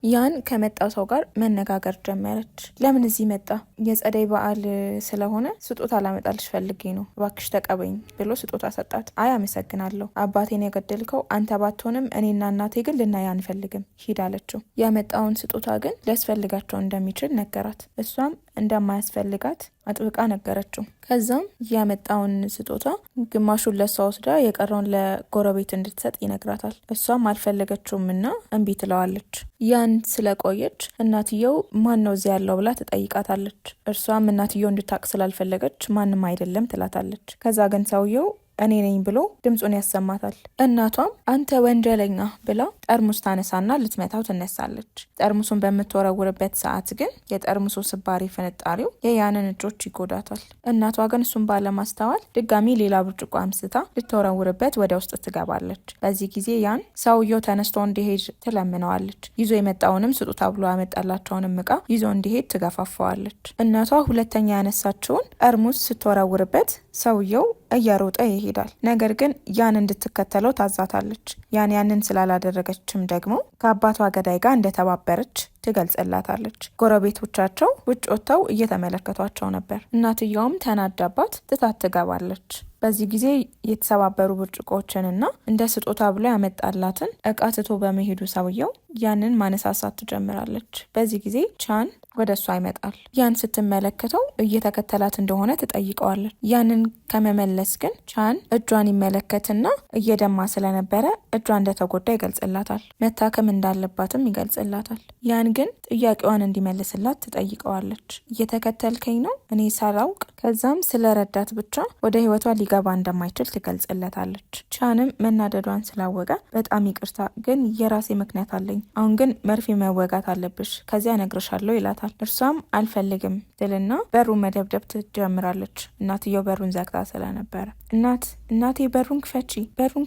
ያን ከመጣው ሰው ጋር መነጋገር ጀመረች። ለምን እዚህ መጣ? የጸደይ በዓል ስለሆነ ስጦታ ላመጣልሽ ፈልጌ ነው፣ እባክሽ ተቀበይኝ ብሎ ስጦታ ሰጣት። አይ አመሰግናለሁ፣ አባቴን የገደልከው አንተ ባትሆንም እኔና እናቴ ግን ልናይ አንፈልግም፣ ሂድ አለችው። ያመጣውን ስጦታ ግን ሊያስፈልጋቸው እንደሚችል ነገራት። እሷም እንደማያስፈልጋት አጥብቃ ነገረችው። ከዛም ያመጣውን ስጦታ ግማሹን ለሷ ወስዳ የቀረውን ለጎረቤት እንድትሰጥ ይነግራታል። እሷም አልፈለገችውምና እምቢ ትለዋለች። ያን ስለቆየች እናትየው ማን ነው እዚያ ያለው ብላ ትጠይቃታለች። እርሷም እናትየው እንድታቅ ስላልፈለገች ማንም አይደለም ትላታለች። ከዛ ግን ሰውየው እኔ ነኝ ብሎ ድምፁን ያሰማታል። እናቷም አንተ ወንጀለኛ ብላ ጠርሙስ ታነሳና ልትመታው ትነሳለች። ጠርሙሱን በምትወረውርበት ሰዓት ግን የጠርሙሱ ስባሪ ፍንጣሪው የያንን እጆች ይጎዳታል። እናቷ ግን እሱን ባለማስተዋል ድጋሚ ሌላ ብርጭቆ አምስታ ልትወረውርበት ወደ ውስጥ ትገባለች። በዚህ ጊዜ ያን ሰውየው ተነስቶ እንዲሄድ ትለምነዋለች። ይዞ የመጣውንም ስጦታ ብሎ ያመጣላቸውንም እቃ ይዞ እንዲሄድ ትገፋፈዋለች። እናቷ ሁለተኛ ያነሳችውን ጠርሙስ ስትወረውርበት ሰውየው እየሮጠ ይሄዳል። ነገር ግን ያን እንድትከተለው ታዛታለች። ያንን ስላላደረገችም ደግሞ ከአባቷ ገዳይ ጋር እንደተባበረች ትገልጽላታለች። ጎረቤቶቻቸው ውጭ ወጥተው እየተመለከቷቸው ነበር። እናትየውም ተናዳባት ትታት ትገባለች። በዚህ ጊዜ የተሰባበሩ ብርጭቆዎችንና እንደ ስጦታ ብሎ ያመጣላትን እቃ ትቶ በመሄዱ ሰውየው ያንን ማነሳሳት ትጀምራለች። በዚህ ጊዜ ቻን ወደ እሷ ይመጣል። ያን ስትመለከተው እየተከተላት እንደሆነ ትጠይቀዋለች። ያንን ከመመለስ ግን ቻን እጇን ይመለከትና እየደማ ስለነበረ እጇ እንደተጎዳ ይገልጽላታል። መታከም እንዳለባትም ይገልጽላታል። ያን ግን ጥያቄዋን እንዲመልስላት ትጠይቀዋለች። እየተከተልከኝ ነው እኔ ሳላውቅ? ከዛም ስለረዳት ብቻ ወደ ህይወቷ ሊገባ እንደማይችል ትገልጽለታለች። ቻንም መናደዷን ስላወቀ በጣም ይቅርታ፣ ግን የራሴ ምክንያት አለኝ። አሁን ግን መርፌ መወጋት አለብሽ፣ ከዚያ እነግርሻለሁ ይላታል። እርሷም አልፈልግም ትልና በሩን መደብደብ ትጀምራለች። እናትየው በሩን ዘግታ ስለነበረ እናቴ በሩን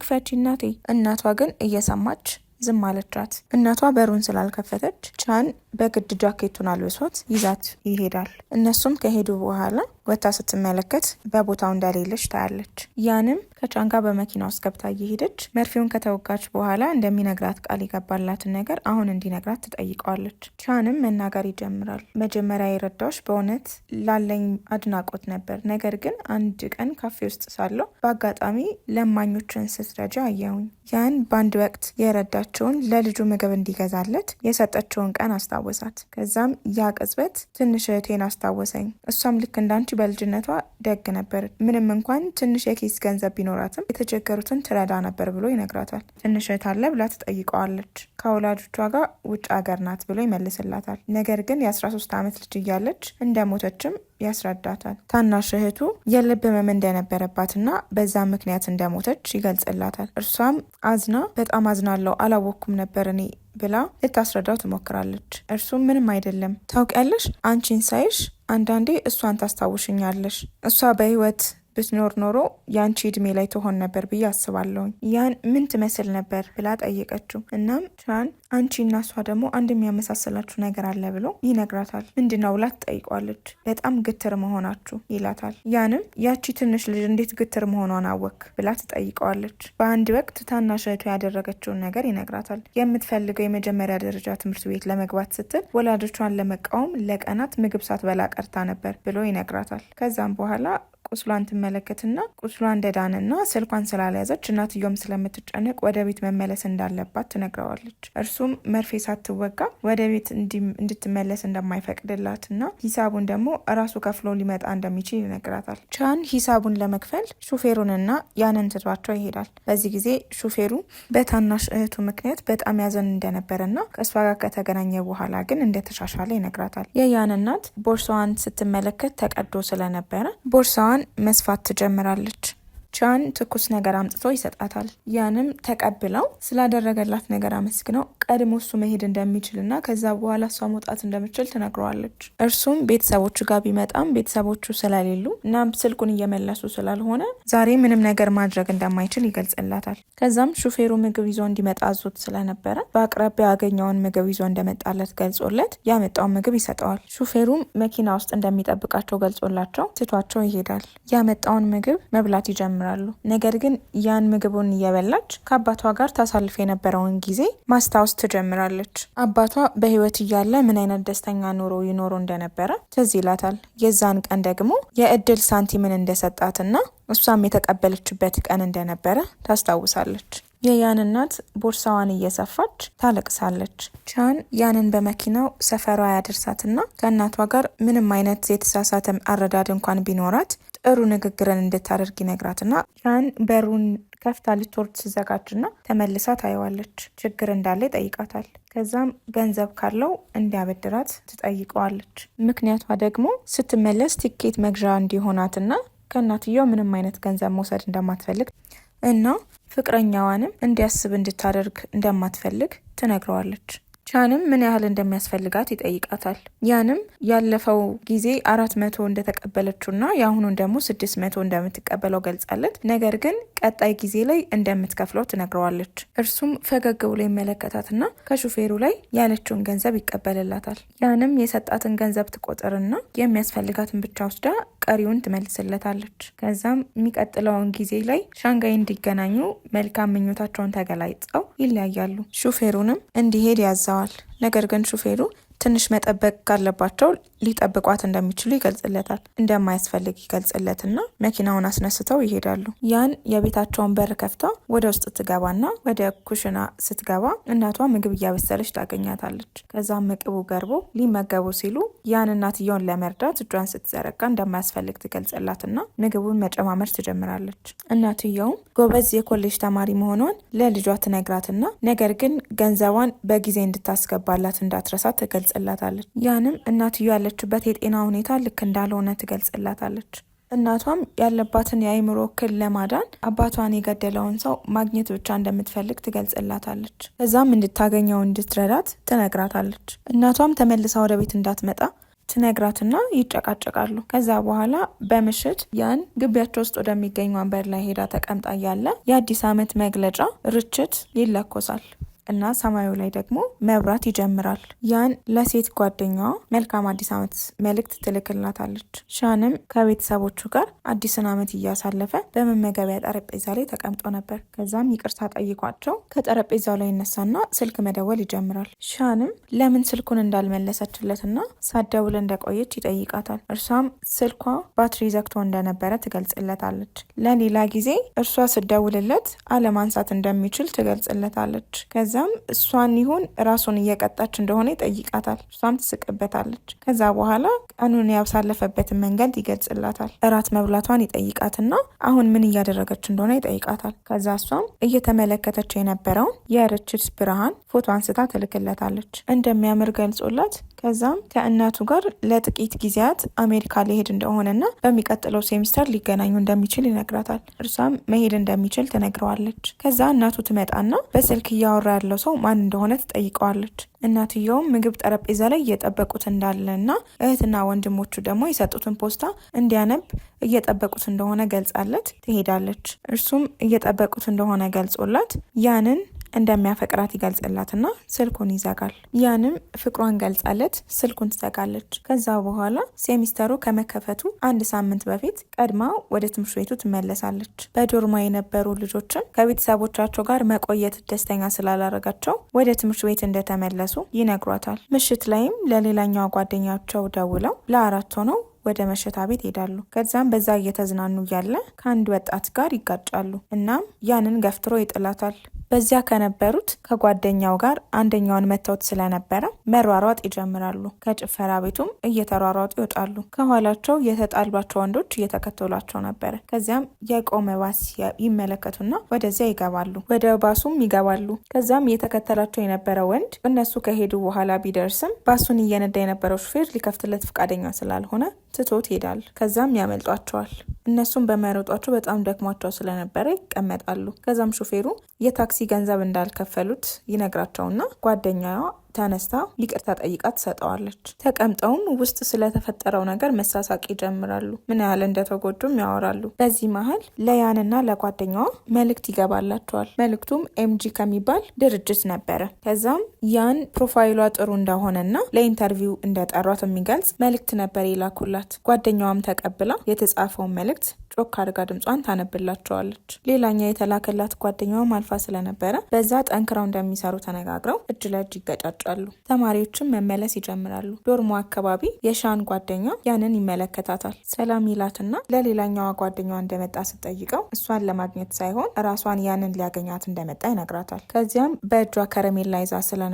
ክፈቺ እናቴ። እናቷ ግን እየሰማች ዝም አለቻት። እናቷ በሩን ስላልከፈተች ቻን በግድ ጃኬቱን አልብሶት ይዛት ይሄዳል። እነሱም ከሄዱ በኋላ ወታ ስትመለከት በቦታው እንደሌለች ታያለች። ያንም ከቻን ጋር በመኪና ውስጥ ገብታ እየሄደች መርፌውን ከተወጋች በኋላ እንደሚነግራት ቃል የገባላትን ነገር አሁን እንዲነግራት ትጠይቀዋለች። ቻንም መናገር ይጀምራል። መጀመሪያ የረዳዎች በእውነት ላለኝ አድናቆት ነበር። ነገር ግን አንድ ቀን ካፌ ውስጥ ሳለሁ በአጋጣሚ ለማኞችን ስትረጃ አየሁኝ። ያን በአንድ ወቅት የረዳቸውን ለልጁ ምግብ እንዲገዛለት የሰጠችውን ቀን አስታወሳት። ከዛም ያ ቅጽበት ትንሽ እህቴን አስታወሰኝ። እሷም ልክ እንዳንቺ በልጅነቷ ደግ ነበር። ምንም እንኳን ትንሽ የኪስ ገንዘብ ቢኖራትም የተቸገሩትን ትረዳ ነበር ብሎ ይነግራታል። ትንሽ እህት አለ ብላ ትጠይቀዋለች። ከወላጆቿ ጋር ውጭ ሀገር ናት ብሎ ይመልስላታል። ነገር ግን የ13 ዓመት ልጅ እያለች እንደሞተችም ያስረዳታል። ታናሽ እህቱ የልብ ህመም እንደነበረባትና በዛ ምክንያት እንደሞተች ይገልጽላታል። እርሷም አዝና በጣም አዝናለሁ፣ አላወቅኩም ነበር እኔ ብላ ልታስረዳው ትሞክራለች። እርሱም ምንም አይደለም፣ ታውቂያለሽ፣ አንቺን ሳይሽ አንዳንዴ እሷን ታስታውሽኛለሽ። እሷ በህይወት ብትኖር ኖሮ ያንቺ እድሜ ላይ ትሆን ነበር ብዬ አስባለሁኝ። ያን ምን ትመስል ነበር ብላ ጠየቀችው። እናም ቻን አንቺ እና እሷ ደግሞ አንድ የሚያመሳሰላችሁ ነገር አለ ብሎ ይነግራታል። ምንድነው ብላ ትጠይቋለች። በጣም ግትር መሆናችሁ ይላታል። ያንም ያቺ ትንሽ ልጅ እንዴት ግትር መሆኗን አወክ ብላ ትጠይቀዋለች። በአንድ ወቅት ታናሽ እህቱ ያደረገችውን ነገር ይነግራታል። የምትፈልገው የመጀመሪያ ደረጃ ትምህርት ቤት ለመግባት ስትል ወላጆቿን ለመቃወም ለቀናት ምግብ ሳትበላ ቀርታ ነበር ብሎ ይነግራታል። ከዛም በኋላ ቁስሏን ትመለከትና ቁስሏ እንደዳንና ስልኳን ስላለያዘች እናትየውም ስለምትጨነቅ ወደ ቤት መመለስ እንዳለባት ትነግረዋለች። እርሱም መርፌ ሳትወጋ ወደ ቤት እንድትመለስ እንደማይፈቅድላትና ሂሳቡን ደግሞ እራሱ ከፍሎ ሊመጣ እንደሚችል ይነግራታል። ቻን ሂሳቡን ለመክፈል ሹፌሩንና ያንን ትቷቸው ይሄዳል። በዚህ ጊዜ ሹፌሩ በታናሽ እህቱ ምክንያት በጣም ያዘን እንደነበረና ከእሷ ጋር ከተገናኘ በኋላ ግን እንደተሻሻለ ይነግራታል። የያን እናት ቦርሳዋን ስትመለከት ተቀዶ ስለነበረ ቦርሳዋን መስፋት ትጀምራለች። ቻን ትኩስ ነገር አምጥቶ ይሰጣታል። ያንም ተቀብለው ስላደረገላት ነገር አመስግነው ቀድሞ እሱ መሄድ እንደሚችልና ከዛ በኋላ እሷ መውጣት እንደምችል ትነግረዋለች። እርሱም ቤተሰቦቹ ጋር ቢመጣም ቤተሰቦቹ ስለሌሉ እና ስልኩን እየመለሱ ስላልሆነ ዛሬ ምንም ነገር ማድረግ እንደማይችል ይገልጽላታል። ከዛም ሹፌሩ ምግብ ይዞ እንዲመጣ አዞት ስለነበረ በአቅራቢያ ያገኘውን ምግብ ይዞ እንደመጣለት ገልጾለት ያመጣውን ምግብ ይሰጠዋል። ሹፌሩም መኪና ውስጥ እንደሚጠብቃቸው ገልጾላቸው ትቷቸው ይሄዳል። ያመጣውን ምግብ መብላት ይጀምራል። ነገር ግን ያን ምግቡን እየበላች ከአባቷ ጋር ታሳልፍ የነበረውን ጊዜ ማስታወስ ትጀምራለች። አባቷ በህይወት እያለ ምን አይነት ደስተኛ ኑሮ ይኖሩ እንደነበረ ትዝ ይላታል። የዛን ቀን ደግሞ የእድል ሳንቲምን እንደሰጣትና እሷም የተቀበለችበት ቀን እንደነበረ ታስታውሳለች። የያን እናት ቦርሳዋን እየሰፋች ታለቅሳለች። ቻን ያንን በመኪናው ሰፈሯ ያደርሳትና ከእናቷ ጋር ምንም አይነት የተሳሳተ አረዳድ እንኳን ቢኖራት ጥሩ ንግግርን እንድታደርግ ይነግራትና ቻን በሩን ከፍታ ልትወርድ ሲዘጋጅና ተመልሳ ታየዋለች። ችግር እንዳለ ይጠይቃታል። ከዛም ገንዘብ ካለው እንዲያበድራት ትጠይቀዋለች። ምክንያቷ ደግሞ ስትመለስ ቲኬት መግዣ እንዲሆናትና ከእናትየው ምንም አይነት ገንዘብ መውሰድ እንደማትፈልግ እና ፍቅረኛዋንም እንዲያስብ እንድታደርግ እንደማትፈልግ ትነግረዋለች። ቻንም ምን ያህል እንደሚያስፈልጋት ይጠይቃታል። ያንም ያለፈው ጊዜ 400 እንደተቀበለችውና የአሁኑን ደግሞ 600 እንደምትቀበለው ገልጻለት፣ ነገር ግን ቀጣይ ጊዜ ላይ እንደምትከፍለው ትነግረዋለች። እርሱም ፈገግ ብሎ ይመለከታትና ከሹፌሩ ላይ ያለችውን ገንዘብ ይቀበልላታል። ያንም የሰጣትን ገንዘብ ትቆጥርና የሚያስፈልጋትን ብቻ ወስዳ ቀሪውን ትመልስለታለች። ከዛም የሚቀጥለውን ጊዜ ላይ ሻንጋይ እንዲገናኙ መልካም ምኞታቸውን ተገላይጸው ይለያያሉ። ሹፌሩንም እንዲሄድ ያዘዋል። ነገር ግን ሹፌሩ ትንሽ መጠበቅ ካለባቸው ሊጠብቋት እንደሚችሉ ይገልጽለታል። እንደማያስፈልግ ይገልጽለትና መኪናውን አስነስተው ይሄዳሉ። ያን የቤታቸውን በር ከፍታ ወደ ውስጥ ትገባና ወደ ኩሽና ስትገባ እናቷ ምግብ እያበሰለች ታገኛታለች። ከዛም ምግቡ ገርቦ ሊመገቡ ሲሉ ያን እናትየውን ለመርዳት እጇን ስትዘረጋ እንደማያስፈልግ ትገልጽላትና ምግቡን መጨማመር ትጀምራለች። እናትየውም ጎበዝ የኮሌጅ ተማሪ መሆኗን ለልጇ ትነግራትና ነገር ግን ገንዘቧን በጊዜ እንድታስገባላት እንዳትረሳት ትገልጽላታለች። ያንም እናትየው ያለችበት የጤና ሁኔታ ልክ እንዳልሆነ ትገልጽላታለች። እናቷም ያለባትን የአእምሮ እክል ለማዳን አባቷን የገደለውን ሰው ማግኘት ብቻ እንደምትፈልግ ትገልጽላታለች። ከዛም እንድታገኘው እንድትረዳት ትነግራታለች። እናቷም ተመልሳ ወደ ቤት እንዳትመጣ ትነግራትና ይጨቃጨቃሉ። ከዛ በኋላ በምሽት ያን ግቢያቸው ውስጥ ወደሚገኝ ወንበር ላይ ሄዳ ተቀምጣ ያለ የአዲስ ዓመት መግለጫ ርችት ይለኮሳል እና ሰማዩ ላይ ደግሞ መብራት ይጀምራል። ያን ለሴት ጓደኛዋ መልካም አዲስ ዓመት መልእክት ትልክላታለች። ሻንም ከቤተሰቦቹ ጋር አዲስን ዓመት እያሳለፈ በመመገቢያ ጠረጴዛ ላይ ተቀምጦ ነበር። ከዛም ይቅርታ ጠይቋቸው ከጠረጴዛው ላይ ይነሳና ስልክ መደወል ይጀምራል። ሻንም ለምን ስልኩን እንዳልመለሰችለትና ሳትደውል እንደቆየች ይጠይቃታል። እርሷም ስልኳ ባትሪ ዘግቶ እንደነበረ ትገልጽለታለች። ለሌላ ጊዜ እርሷ ስትደውልለት አለማንሳት እንደሚችል ትገልጽለታለች። ከዛም እሷን ይሁን ራሱን እየቀጣች እንደሆነ ይጠይቃታል። እሷም ትስቅበታለች። ከዛ በኋላ ቀኑን ያሳለፈበትን መንገድ ይገልጽላታል። እራት መብላቷን ይጠይቃትና አሁን ምን እያደረገች እንደሆነ ይጠይቃታል። ከዛ እሷም እየተመለከተች የነበረውን የርችት ብርሃን ፎቶ አንስታ ትልክለታለች። እንደሚያምር ገልጾላት ከዛም ከእናቱ ጋር ለጥቂት ጊዜያት አሜሪካ ሊሄድ እንደሆነና በሚቀጥለው ሴሚስተር ሊገናኙ እንደሚችል ይነግራታል። እርሷም መሄድ እንደሚችል ትነግረዋለች። ከዛ እናቱ ትመጣና በስልክ እያወራ ያለው ሰው ማን እንደሆነ ትጠይቀዋለች። እናትየውም ምግብ ጠረጴዛ ላይ እየጠበቁት እንዳለና እህትና ወንድሞቹ ደግሞ የሰጡትን ፖስታ እንዲያነብ እየጠበቁት እንደሆነ ገልጻለት ትሄዳለች። እርሱም እየጠበቁት እንደሆነ ገልጾላት ያንን እንደሚያፈቅራት ይገልጽላትና ስልኩን ይዘጋል። ያንም ፍቅሯን ገልጻለት ስልኩን ትዘጋለች። ከዛ በኋላ ሴሚስተሩ ከመከፈቱ አንድ ሳምንት በፊት ቀድማ ወደ ትምህርት ቤቱ ትመለሳለች። በዶርማ የነበሩ ልጆችም ከቤተሰቦቻቸው ጋር መቆየት ደስተኛ ስላላረጋቸው ወደ ትምህርት ቤት እንደተመለሱ ይነግሯታል። ምሽት ላይም ለሌላኛዋ ጓደኛቸው ደውለው ለአራት ሆነው ወደ መሸታ ቤት ሄዳሉ። ከዛም በዛ እየተዝናኑ እያለ ከአንድ ወጣት ጋር ይጋጫሉ። እናም ያንን ገፍትሮ ይጥላታል። በዚያ ከነበሩት ከጓደኛው ጋር አንደኛውን መተውት ስለነበረ መሯሯጥ ይጀምራሉ። ከጭፈራ ቤቱም እየተሯሯጡ ይወጣሉ። ከኋላቸው የተጣሏቸው ወንዶች እየተከተሏቸው ነበረ። ከዚያም የቆመ ባስ ይመለከቱና ወደዚያ ይገባሉ። ወደ ባሱም ይገባሉ። ከዛም እየተከተላቸው የነበረ ወንድ እነሱ ከሄዱ በኋላ ቢደርስም ባሱን እየነዳ የነበረው ሹፌር ሊከፍትለት ፈቃደኛ ስላልሆነ ትቶት ይሄዳል። ከዛም ያመልጧቸዋል። እነሱም በመሮጧቸው በጣም ደክሟቸው ስለነበረ ይቀመጣሉ። ከዛም ሹፌሩ የታክሲ ገንዘብ እንዳልከፈሉት ይነግራቸውና ጓደኛዋ ተነስታ ይቅርታ ጠይቃ ትሰጠዋለች። ተቀምጠውም ውስጥ ስለተፈጠረው ነገር መሳሳቅ ይጀምራሉ። ምን ያህል እንደተጎዱም ያወራሉ። በዚህ መሀል ለያንና ለጓደኛዋ መልእክት ይገባላቸዋል። መልእክቱም ኤምጂ ከሚባል ድርጅት ነበረ። ከዛም ያን ፕሮፋይሏ ጥሩ እንደሆነና ለኢንተርቪው እንደጠሯት የሚገልጽ መልእክት ነበር የላኩላት። ጓደኛዋም ተቀብላ የተጻፈውን መልእክት ጮክ አድርጋ ድምጿን ታነብላቸዋለች። ሌላኛ የተላከላት ጓደኛዋም አልፋ ስለነበረ በዛ ጠንክረው እንደሚሰሩ ተነጋግረው እጅ ለእጅ ይገጫጫሉ። ተማሪዎችም መመለስ ይጀምራሉ። ዶርሞ አካባቢ የሻን ጓደኛ ያንን ይመለከታታል። ሰላም ይላትና ለሌላኛዋ ጓደኛዋ እንደመጣ ስትጠይቀው እሷን ለማግኘት ሳይሆን ራሷን ያንን ሊያገኛት እንደመጣ ይነግራታል። ከዚያም በእጇ ከረሜላ ይዛ ስለነበረ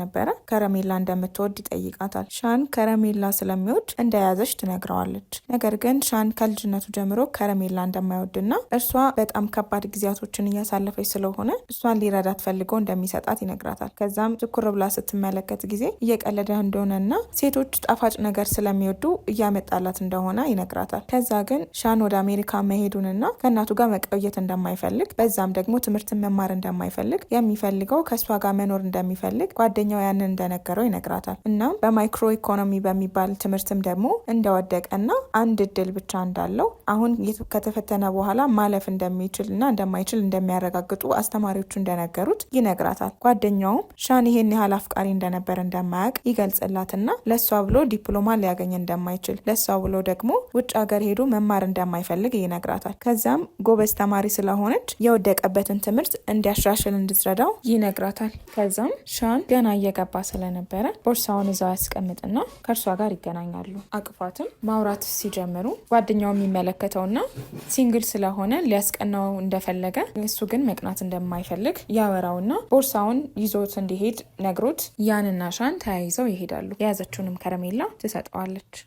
ከረሜላ እንደምትወድ ይጠይቃታል። ሻን ከረሜላ ስለሚወድ እንደያዘች ትነግረዋለች። ነገር ግን ሻን ከልጅነቱ ጀምሮ ከረሜላ እንደማይወድና እርሷ በጣም ከባድ ጊዜያቶችን እያሳለፈች ስለሆነ እሷን ሊረዳት ፈልጎ እንደሚሰጣት ይነግራታል። ከዛም ትኩር ብላ ስትመለከት ጊዜ እየቀለደ እንደሆነና ሴቶች ጣፋጭ ነገር ስለሚወዱ እያመጣላት እንደሆነ ይነግራታል። ከዛ ግን ሻን ወደ አሜሪካ መሄዱንና ከእናቱ ጋር መቆየት እንደማይፈልግ በዛም ደግሞ ትምህርትን መማር እንደማይፈልግ የሚፈልገው ከእሷ ጋር መኖር እንደሚፈልግ ጓደኛው ያንን እንደነገረው ይነግራታል። እናም በማይክሮ ኢኮኖሚ በሚባል ትምህርትም ደግሞ እንደወደቀና አንድ እድል ብቻ እንዳለው አሁን ከተፈተነ በኋላ ማለፍ እንደሚችልና እንደማይችል እንደሚያረጋግጡ አስተማሪዎቹ እንደነገሩት ይነግራታል። ጓደኛውም ሻን ይሄን ያህል አፍቃሪ እንደነበር እንደማያውቅ ይገልጽላትና ለሷ ብሎ ዲፕሎማ ሊያገኝ እንደማይችል ለሷ ብሎ ደግሞ ውጭ ሀገር ሄዶ መማር እንደማይፈልግ ይነግራታል። ከዛም ጎበዝ ተማሪ ስለሆነች የወደቀበትን ትምህርት እንዲያሻሽል እንድትረዳው ይነግራታል። ከዛም ሻን ገና እየገባ ስለነበረ ቦርሳውን እዛው ያስቀምጥና ከእርሷ ጋር ይገናኛሉ። አቅፋትም ማውራት ሲጀምሩ ጓደኛው የሚመለከተውና ሲንግል ስለሆነ ሊያስቀናው እንደፈለገ እሱ ግን መቅናት እንደማይፈልግ ያወራውና ቦርሳውን ይዞት እንዲሄድ ነግሮት ያንና ሻን ተያይዘው ይሄዳሉ። የያዘችውንም ከረሜላ ትሰጠዋለች።